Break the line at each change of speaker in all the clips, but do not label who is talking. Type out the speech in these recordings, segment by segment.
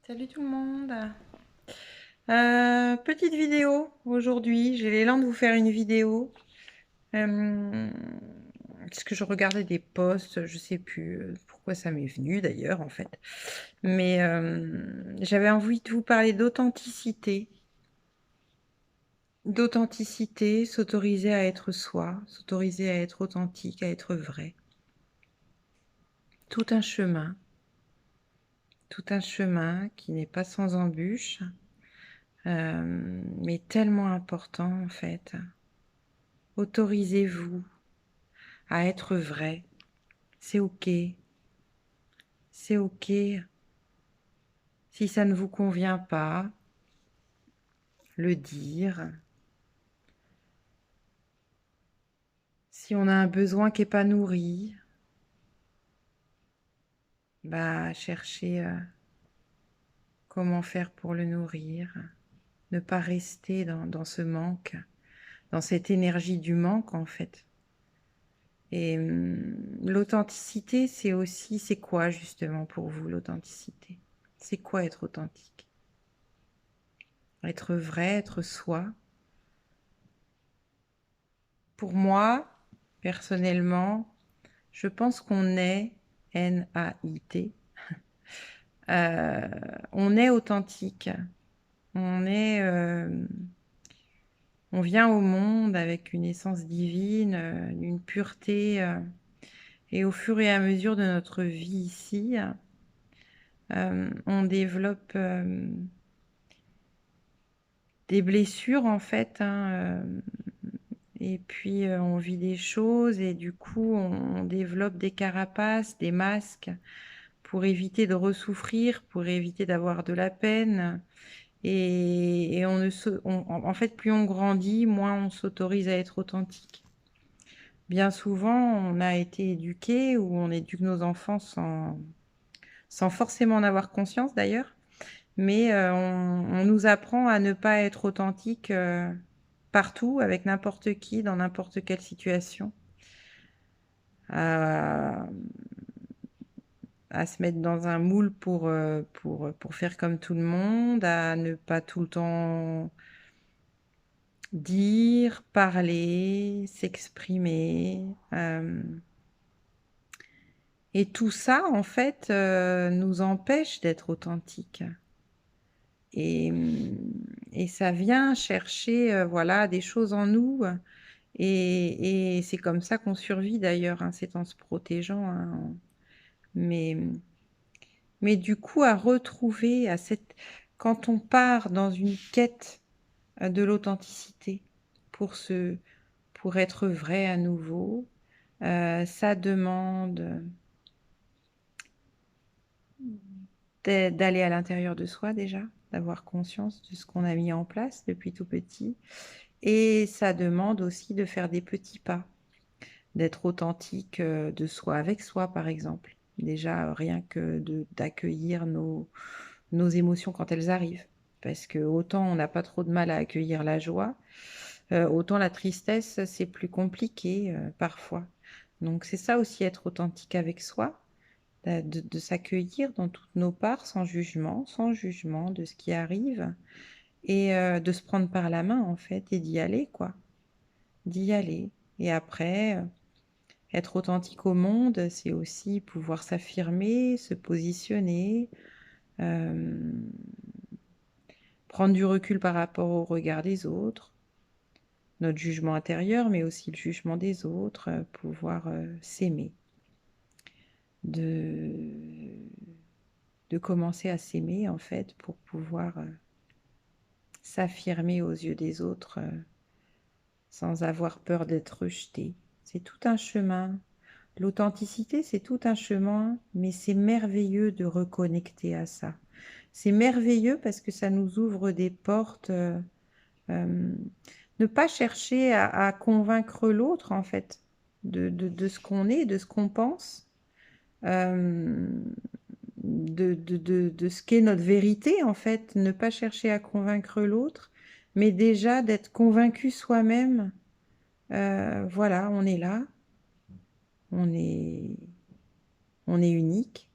Salut tout le monde. Petite vidéo aujourd'hui. J'ai l'élan de vous faire une vidéo. Parce que je regardais des posts, je sais plus pourquoi ça m'est venu d'ailleurs en fait. Mais j'avais envie de vous parler d'authenticité. D'authenticité, s'autoriser à être soi, s'autoriser à être authentique, à être vrai. Tout un chemin. Tout un chemin qui n'est pas sans embûches. Mais tellement important en fait. Autorisez-vous à être vrai. C'est ok. C'est ok. Si ça ne vous convient pas, le dire. Si on a un besoin qui n'est pas nourri, bah chercher comment faire pour le nourrir. Ne pas rester dans ce manque, dans cette énergie du manque en fait. Et l'authenticité, c'est aussi, c'est quoi justement pour vous l'authenticité? C'est quoi être authentique? Être vrai, être soi. Pour moi, personnellement, je pense qu'on est N-A-I-T. On est authentique. On est, on vient au monde avec une essence divine, une pureté, et au fur et à mesure de notre vie ici, on développe des blessures en fait, hein, et puis on vit des choses et du coup on développe des carapaces, des masques pour éviter de ressouffrir, pour éviter d'avoir de la peine. Et on ne en fait, plus on grandit, moins on s'autorise à être authentique. Bien souvent, on a été éduqué ou on éduque nos enfants sans forcément en avoir conscience d'ailleurs, mais on nous apprend à ne pas être authentique partout, avec n'importe qui, dans n'importe quelle situation. À se mettre dans un moule pour faire comme tout le monde, à ne pas tout le temps dire, parler, s'exprimer. Et tout ça, en fait, nous empêche d'être authentique. Et, et ça vient chercher voilà, des choses en nous. Et c'est comme ça qu'on survit d'ailleurs, hein, c'est en se protégeant. Hein. Mais du coup, à retrouver quand on part dans une quête de l'authenticité pour être vrai à nouveau, ça demande d'aller à l'intérieur de soi déjà, d'avoir conscience de ce qu'on a mis en place depuis tout petit. Et ça demande aussi de faire des petits pas, d'être authentique de soi avec soi, par exemple. Déjà, rien que d'accueillir nos émotions quand elles arrivent. Parce que autant on n'a pas trop de mal à accueillir la joie, autant la tristesse, c'est plus compliqué parfois. Donc c'est ça aussi, être authentique avec soi, de s'accueillir dans toutes nos parts sans jugement de ce qui arrive, et de se prendre par la main en fait, et d'y aller quoi, d'y aller. Et après, être authentique au monde, c'est aussi pouvoir s'affirmer, se positionner, prendre du recul par rapport au regard des autres, notre jugement intérieur, mais aussi le jugement des autres, pouvoir s'aimer, de commencer à s'aimer en fait pour pouvoir s'affirmer aux yeux des autres sans avoir peur d'être rejeté. C'est tout un chemin. L'authenticité, c'est tout un chemin, mais c'est merveilleux de reconnecter à ça. C'est merveilleux parce que ça nous ouvre des portes. Ne pas chercher à convaincre l'autre, en fait, de ce qu'on est, de ce qu'on pense, euh, de ce qu'est notre vérité, en fait. Ne pas chercher à convaincre l'autre, mais déjà d'être convaincu soi-même. Voilà, on est là, on est, on est unique.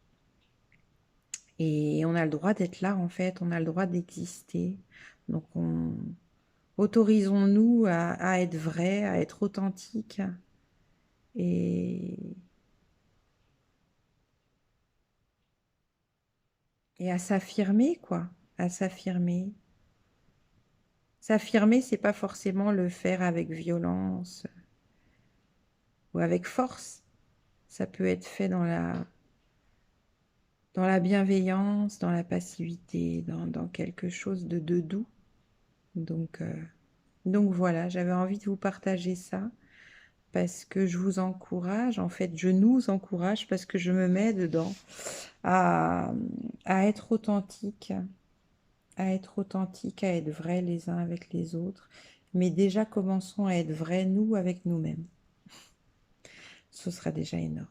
Et on a le droit d'être là, en fait, on a le droit d'exister. Donc, autorisons-nous à être vrai, à être authentique et, et à s'affirmer, quoi, à s'affirmer. S'affirmer, c'est pas forcément le faire avec violence ou avec force. Ça peut être fait dans la bienveillance, dans la passivité, dans quelque chose de doux. Donc voilà, j'avais envie de vous partager ça parce que je vous encourage, en fait, je nous encourage parce que je me mets dedans à, à être authentique, à être authentique, à être vrai les uns avec les autres. Mais déjà, commençons à être vrais, nous, avec nous-mêmes. Ce sera déjà énorme.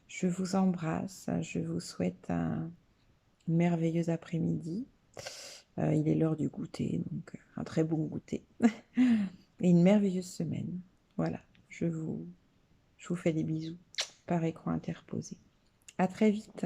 Je vous embrasse, je vous souhaite un merveilleux après-midi. Il est l'heure du goûter, donc un très bon goûter. Et une merveilleuse semaine. Voilà, je vous fais des bisous par écran interposé. À très vite.